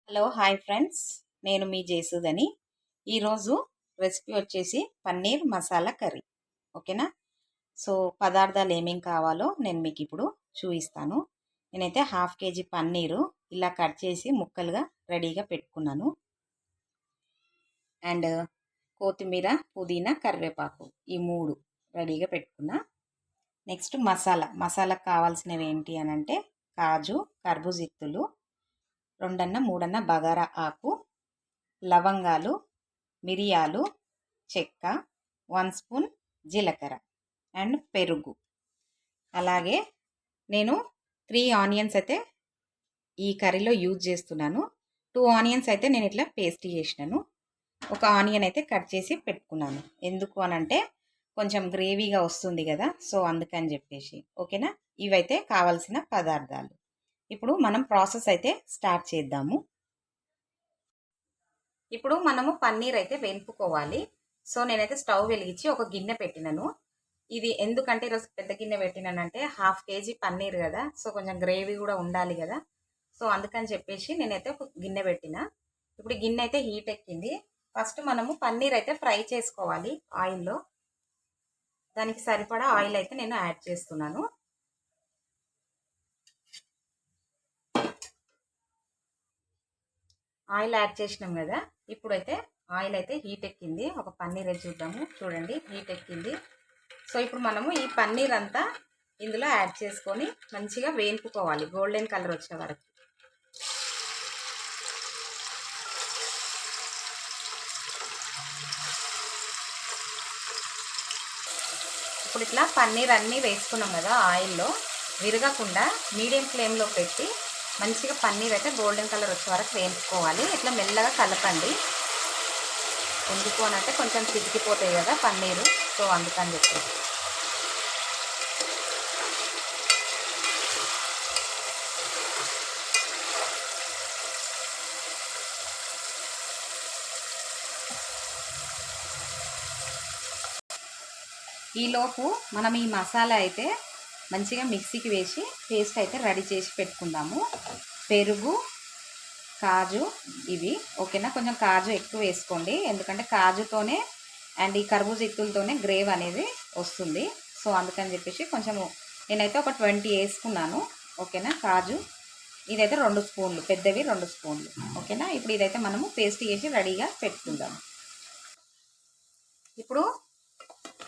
Hello hi friends, నేను మీ జేసుదని. ఈరోజు recipe వచ్చేసి పన్నీర్ మసాలా కర్రీ. ఓకేనా? సో పదార్థాలు ఏమేం కావాలో నేను మీకు ఇప్పుడు చూపిస్తాను. నేనైతే 1/2 kg పన్నీరు ఇలా కట్ చేసి ముక్కలుగా రెడీగా పెట్టుకున్నాను. అండ్ కొత్తిమీర, పుదీనా, కరివేపాకు ఈ 3 రెడీగా పెట్టుకున్నా. నెక్స్ట్ మసాలాకు కావాల్సినవి ఏంటి అని అంటే కాజు, కర్బూజిత్తులు, 2-3 బగారా ఆకు, లవంగాలు, మిరియాలు, చెక్క, 1 స్పూన్ జీలకర్ర అండ్ పెరుగు. అలాగే నేను 3 ఆనియన్స్ అయితే ఈ కర్రీలో యూజ్ చేస్తున్నాను. 2 ఆనియన్స్ అయితే నేను ఇట్లా పేస్ట్ చేసినాను. ఒక ఆనియన్ అయితే కట్ చేసి పెట్టుకున్నాను. ఎందుకు అనంటే కొంచెం గ్రేవీగా వస్తుంది కదా, సో అందుకని చెప్పేసి. ఓకేనా? ఇవైతే కావాల్సిన పదార్థాలు. ఇప్పుడు మనం ప్రాసెస్ అయితే స్టార్ట్ చేద్దాము. ఇప్పుడు మనము పన్నీర్ అయితే వేపుకోవాలి. సో నేనైతే స్టవ్ వెలిగించి ఒక గిన్నె పెట్టినాను. ఇది ఎందుకంటే ఈరోజు పెద్ద గిన్నె పెట్టినానంటే 1/2 kg పన్నీర్ కదా, సో కొంచెం గ్రేవీ కూడా ఉండాలి కదా, సో అందుకని చెప్పేసి నేనైతే ఒక గిన్నె పెట్టిన. ఇప్పుడు గిన్నె అయితే హీట్ ఎక్కింది. ఫస్ట్ మనము పన్నీర్ అయితే ఫ్రై చేసుకోవాలి ఆయిల్లో. దానికి సరిపడా ఆయిల్ అయితే నేను యాడ్ చేస్తున్నాను. ఆయిల్ యాడ్ చేసినాం కదా, ఇప్పుడైతే ఆయిల్ అయితే హీట్ ఎక్కింది. ఒక పన్నీర్ అయితే చూద్దాము. చూడండి, హీట్ ఎక్కింది. సో ఇప్పుడు మనము ఈ పన్నీర్ అంతా ఇందులో యాడ్ చేసుకొని మంచిగా వేపుకోవాలి గోల్డెన్ కలర్ వచ్చే వరకు. ఇప్పుడు ఇట్లా పన్నీర్ అన్నీ వేసుకున్నాం కదా ఆయిల్లో, విరగకుండా మీడియం ఫ్లేమ్లో పెట్టి మంచిగా పన్నీర్ అయితే గోల్డెన్ కలర్ వచ్చే వరకు వేయించుకోవాలి. ఇట్లా మెల్లగా కలపండి. ఎందుకు అని అంటే కొంచెం చితికిపోతాయి కదా పన్నీరు, సో అందుకని చెప్పి. ఈలోపు మనం ఈ మసాలా అయితే మంచిగా మిక్సీకి వేసి పేస్ట్ అయితే రెడీ చేసి పెట్టుకుందాము. పెరుగు, కాజు ఇవి. ఓకేనా? కొంచెం కాజు ఎక్కువ వేసుకోండి, ఎందుకంటే కాజుతోనే అండ్ ఈ కర్బూజా గ్రేవ్ అనేది వస్తుంది. సో అందుకని చెప్పేసి కొంచెము నేనైతే ఒక 20 వేసుకున్నాను. ఓకేనా? కాజు ఇదైతే 2 స్పూన్లు, పెద్దవి 2 స్పూన్లు. ఓకేనా? ఇప్పుడు ఇదైతే మనము పేస్ట్ చేసి రెడీగా పెట్టుకుందాం. ఇప్పుడు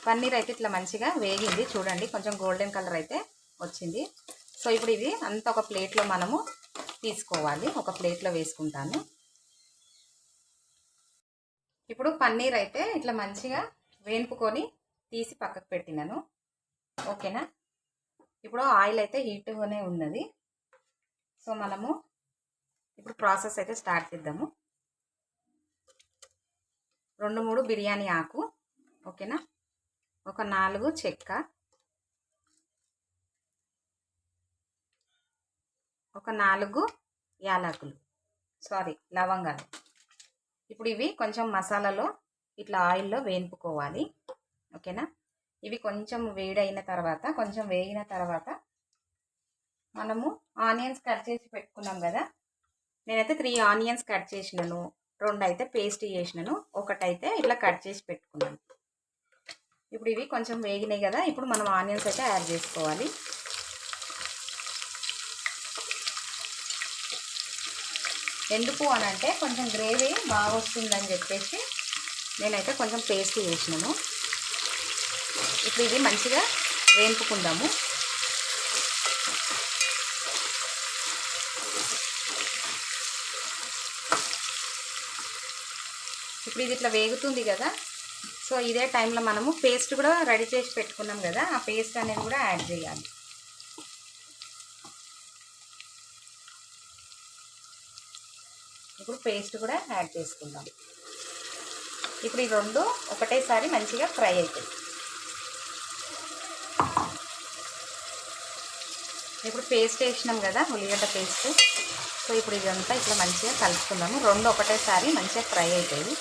పన్నీర్ అయితే ఇట్లా మంచిగా వేగింది. చూడండి, కొంచెం గోల్డెన్ కలర్ అయితే వచ్చింది. సో ఇప్పుడు ఇది అంతా ఒక ప్లేట్లో మనము తీసుకోవాలి. ఒక ప్లేట్లో వేసుకుంటాను. ఇప్పుడు పన్నీర్ అయితే ఇట్లా మంచిగా వేపుకొని తీసి పక్కకు పెట్టినాను. ఓకేనా? ఇప్పుడు ఆయిల్ అయితే హీట్గానే ఉన్నది. సో మనము ఇప్పుడు ప్రాసెస్ అయితే స్టార్ట్ చేద్దాము. 2-3 బిర్యానీ ఆకు. ఓకేనా? ఒక 4 చెక్క, ఒక 4 యాలకులు, లవంగాలు. ఇప్పుడు ఇవి కొంచెం మసాలాలో ఇట్లా ఆయిల్లో వేపుకోవాలి. ఓకేనా? ఇవి కొంచెం వేడైన తర్వాత, కొంచెం వేగిన తర్వాత మనము ఆనియన్స్ కట్ చేసి పెట్టుకున్నాం కదా, నేనైతే 3 ఆనియన్స్ కట్ చేసినాను, 2 అయితే పేస్ట్ చేసినాను, ఒకటైతే ఇట్లా కట్ చేసి పెట్టుకున్నాను. ఇప్పుడు ఇవి కొంచెం వేగినాయి కదా, ఇప్పుడు మనం ఆనియన్స్ అయితే యాడ్ చేసుకోవాలి. ఎందుకు అని అంటే కొంచెం గ్రేవీ బాగా వస్తుందని చెప్పేసి నేనైతే కొంచెం పేస్ట్ చేసినాను. ఇప్పుడు ఇది మంచిగా వేపుకుందాము. ఇప్పుడు ఇది ఇట్లా వేగుతుంది కదా, సో ఇదే టైంలో మనము పేస్ట్ కూడా రెడీ చేసి పెట్టుకున్నాం కదా, ఆ పేస్ట్ అనేది కూడా యాడ్ చేయాలి. ఇప్పుడు పేస్ట్ కూడా యాడ్ చేసుకుందాం. ఇప్పుడు ఈ 2 ఒకటేసారి మంచిగా ఫ్రై అవుతాయి. ఇప్పుడు పేస్ట్ వేసినాం కదా, ఉల్లిగడ్డ పేస్ట్. సో ఇప్పుడు ఇదంతా ఇట్లా మంచిగా కలుపుకుందాము. 2 ఒకటేసారి మంచిగా ఫ్రై అవుతాయి.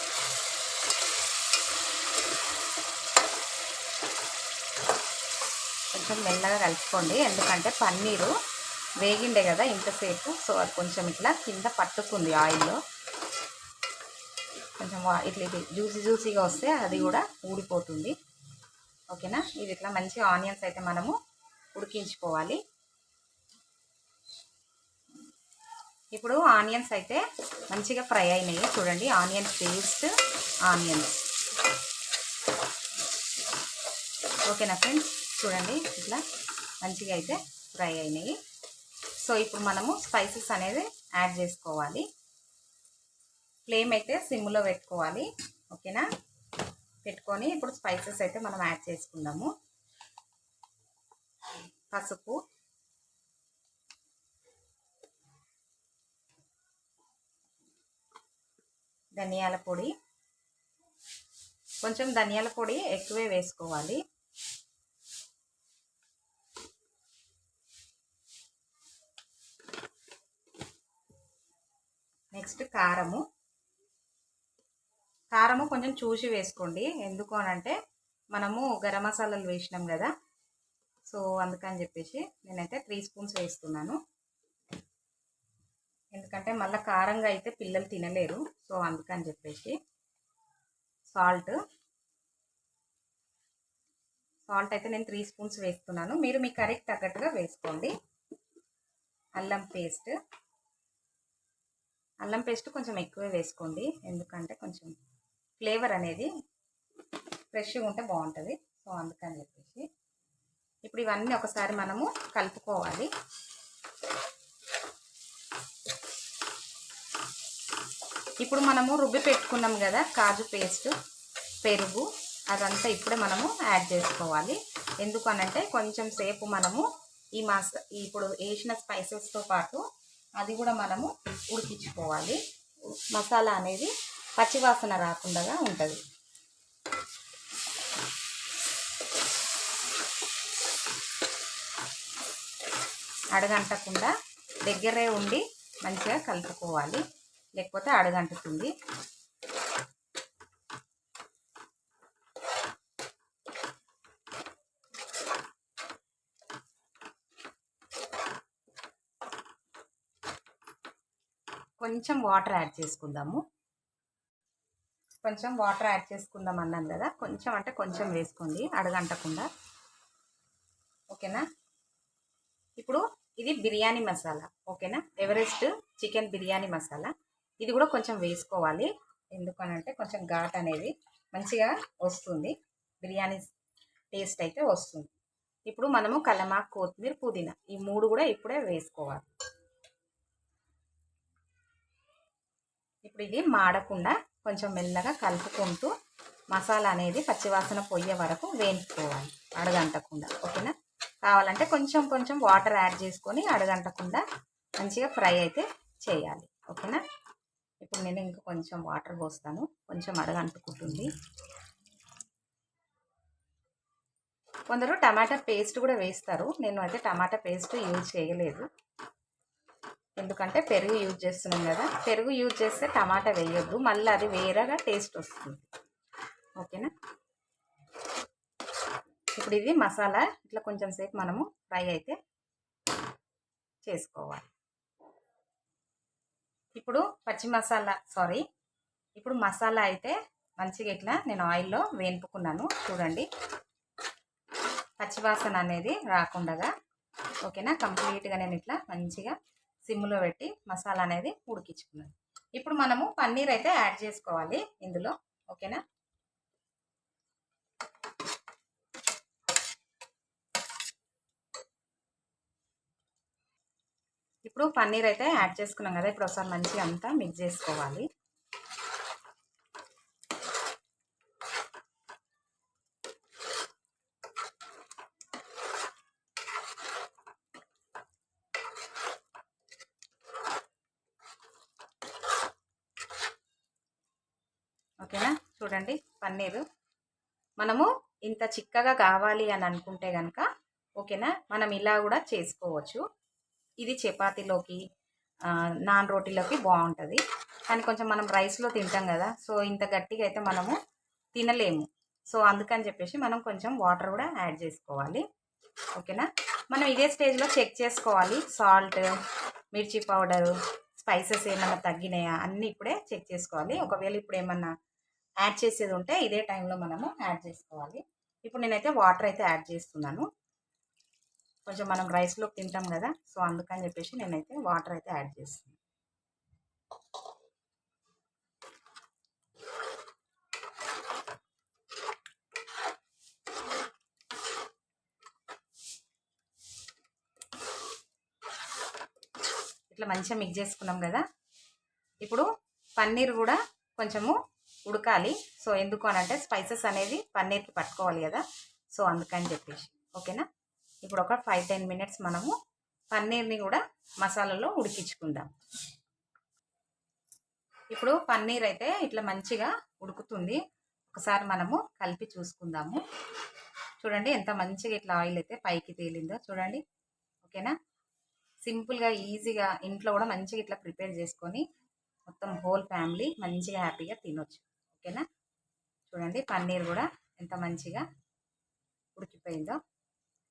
కొంచెం మెల్లగా కలుపుకోండి, ఎందుకంటే పన్నీరు వేగిండే కదా ఇంతసేపు. సో అది కొంచెం ఇట్లా కింద పట్టుకుంది ఆయిల్లో. కొంచెం ఇట్లా ఇది జ్యూసీగా వస్తే అది కూడా ఊడిపోతుంది. ఓకేనా. ఇది ఇట్లా మంచిగా ఆనియన్స్ అయితే మనము ఉడికించుకోవాలి. ఇప్పుడు ఆనియన్స్ అయితే మంచిగా ఫ్రై అయినాయి చూడండి. Onion paste, onions. ఓకేనా ఫ్రెండ్స్, చూడండి ఇట్లా మంచిగా అయితే ఫ్రై అయినాయి. సో ఇప్పుడు మనము స్పైసెస్ అనేది యాడ్ చేసుకోవాలి. ఫ్లేమ్ అయితే సిమ్లో పెట్టుకోవాలి. ఓకేనా. పెట్టుకొని ఇప్పుడు స్పైసెస్ అయితే మనం యాడ్ చేసుకుందాము. పసుపు, ధనియాల పొడి, కొంచెం ధనియాల పొడి ఎక్కువే వేసుకోవాలి. నెక్స్ట్ కారము కొంచెం చూసి వేసుకోండి. ఎందుకు అనంటే మనము గరం మసాలాలు వేసినాం కదా, సో అందుకని చెప్పేసి నేనైతే 3 స్పూన్స్ వేస్తున్నాను. ఎందుకంటే మళ్ళీ కారంగా అయితే పిల్లలు తినలేరు, సో అందుకని చెప్పేసి. సాల్ట్ అయితే నేను 3 స్పూన్స్ వేస్తున్నాను. మీరు మీ కర్రీకి తగ్గట్టుగా వేసుకోండి. అల్లం పేస్ట్ కొంచెం ఎక్కువే వేసుకోండి. ఎందుకంటే కొంచెం ఫ్లేవర్ అనేది ఫ్రెష్గా ఉంటే బాగుంటుంది, సో అందుకని చెప్పేసి. ఇప్పుడు ఇవన్నీ ఒకసారి మనము కలుపుకోవాలి. ఇప్పుడు మనము రుబ్బి పెట్టుకున్నాం కదా కాజు పేస్ట్, పెరుగు, అదంతా ఇప్పుడే మనము యాడ్ చేసుకోవాలి. ఎందుకు అనంటే కొంచెం సేపు మనము ఇప్పుడు వేసిన స్పైసెస్తో పాటు అది కూడా మనము ఉడికించుకోవాలి. మసాలా అనేది పచ్చివాసన రాకుండా ఉంటుంది. అడగంటకుండా దగ్గరే ఉండి మంచిగా కలుపుకోవాలి, లేకపోతే అడగంటుతుంది. కొంచెం వాటర్ యాడ్ చేసుకుందాము. కొంచెం వాటర్ యాడ్ చేసుకుందాం అన్నాను కదా, కొంచెం అంటే కొంచెం వేసుకోండి అడగంటకుండా. ఓకేనా. ఇప్పుడు ఇది బిర్యానీ మసాలా. ఓకేనా. ఎవరెస్ట్ చికెన్ బిర్యానీ మసాలా ఇది కూడా కొంచెం వేసుకోవాలి. ఎందుకనంటే కొంచెం ఘాట్ అనేది మంచిగా వస్తుంది, బిర్యానీ టేస్ట్ అయితే వస్తుంది. ఇప్పుడు మనము కలమాకు, కొత్తిమీర, పుదీనా ఈ 3 కూడా ఇప్పుడే వేసుకోవాలి. ఇప్పుడు ఇది మాడకుండా కొంచెం మెల్లగా కలుపుకుంటూ మసాలా అనేది పచ్చివాసన పోయే వరకు వేయించుకోవాలి అడగంటకుండా. ఓకేనా. కావాలంటే కొంచెం వాటర్ యాడ్ చేసుకొని అడగంటకుండా మంచిగా ఫ్రై అయితే చేయాలి. ఓకేనా. ఇప్పుడు నేను ఇంకా కొంచెం వాటర్ పోస్తాను, కొంచెం అడగంటుకుంటుంది. కొందరు టమాటా పేస్ట్ కూడా వేస్తారు, నేను అయితే టమాటా పేస్ట్ యూజ్ చేయలేదు. ఎందుకంటే పెరుగు యూజ్ చేస్తున్నాం కదా, పెరుగు యూజ్ చేస్తే టమాటా వేయొద్దు, మళ్ళీ అది వేరేగా టేస్ట్ వస్తుంది. ఓకేనా. ఇప్పుడు ఇది మసాలా ఇట్లా కొంచెం సేపు మనము ఫ్రై అయితే చేసుకోవాలి. ఇప్పుడు ఇప్పుడు మసాలా అయితే మంచిగా ఇట్లా నేను ఆయిల్లో వేయింపుకున్నాను చూడండి, పచ్చివాసన అనేది రాకుండా. ఓకేనా. కంప్లీట్గా నేను ఇట్లా మంచిగా సిమ్లో పెట్టి మసాలా అనేది ఉడికించుకున్నాను. ఇప్పుడు మనము పన్నీర్ అయితే యాడ్ చేసుకోవాలి ఇందులో. ఓకేనా. ఇప్పుడు పన్నీర్ అయితే యాడ్ చేసుకున్నాం కదా, ఇప్పుడు ఒకసారి మంచిగా అంతా మిక్స్ చేసుకోవాలి. ఓకేనా. చూడండి పన్నీరు మనము ఇంత చిక్కగా కావాలి అని అనుకుంటే కనుక ఓకేనా మనం ఇలా కూడా చేసుకోవచ్చు. ఇది చపాతీలోకి, నాన్ రోటీలోకి బాగుంటుంది. కానీ కొంచెం మనం రైస్లో తింటాం కదా, సో ఇంత గట్టిగా అయితే మనము తినలేము. సో అందుకని చెప్పేసి మనం కొంచెం వాటర్ కూడా యాడ్ చేసుకోవాలి. ఓకేనా. మనం ఇదే స్టేజ్లో చెక్ చేసుకోవాలి. సాల్ట్, మిర్చి పౌడరు, స్పైసెస్ ఏమన్నా తగ్గినాయా అన్నీ ఇప్పుడే చెక్ చేసుకోవాలి. ఒకవేళ ఇప్పుడు ఏమన్నా యాడ్ చేసేది ఉంటే ఇదే టైంలో మనము యాడ్ చేసుకోవాలి. ఇప్పుడు నేనైతే వాటర్ అయితే యాడ్ చేస్తున్నాను. కొంచెం మనం రైస్లో తింటాం కదా, సో అందుకని చెప్పేసి నేనైతే వాటర్ అయితే యాడ్ చేస్తున్నాను. ఇట్లా మంచిగా మిక్స్ చేసుకున్నాం కదా. ఇప్పుడు పన్నీర్ కూడా కొంచెము ఉడకాలి. సో ఎందుకు అనంటే స్పైసెస్ అనేది పన్నీర్కి పట్టుకోవాలి కదా, సో అందుకని చెప్పేసి. ఓకేనా. ఇప్పుడు ఒక 5-10 మినిట్స్ మనము పన్నీర్ని కూడా మసాలాలో ఉడికించుకుందాం. ఇప్పుడు పన్నీర్ అయితే ఇట్లా మంచిగా ఉడుకుతుంది. ఒకసారి మనము కలిపి చూసుకుందాము. చూడండి ఎంత మంచిగా ఇట్లా ఆయిల్ అయితే పైకి తేలిందో చూడండి. ఓకేనా. సింపుల్గా ఈజీగా ఇంట్లో కూడా మంచిగా ఇట్లా ప్రిపేర్ చేసుకొని మొత్తం హోల్ ఫ్యామిలీ మంచిగా హ్యాపీగా తినొచ్చు. ఓకేనా. చూడండి పన్నీర్ కూడా ఎంత మంచిగా ఉడికిపోయిందో,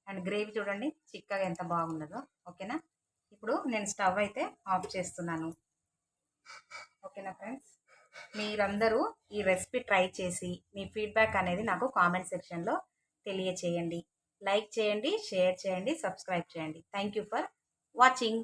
అండ్ గ్రేవీ చూడండి చిక్కగా ఎంత బాగున్నదో. ఓకేనా. ఇప్పుడు నేను స్టవ్ అయితే ఆఫ్ చేస్తున్నాను. ఓకేనా ఫ్రెండ్స్, మీరందరూ ఈ రెసిపీ ట్రై చేసి మీ ఫీడ్బ్యాక్ అనేది నాకు కామెంట్ సెక్షన్లో తెలియచేయండి. లైక్ చేయండి, షేర్ చేయండి, సబ్స్క్రైబ్ చేయండి. Thank you for watching.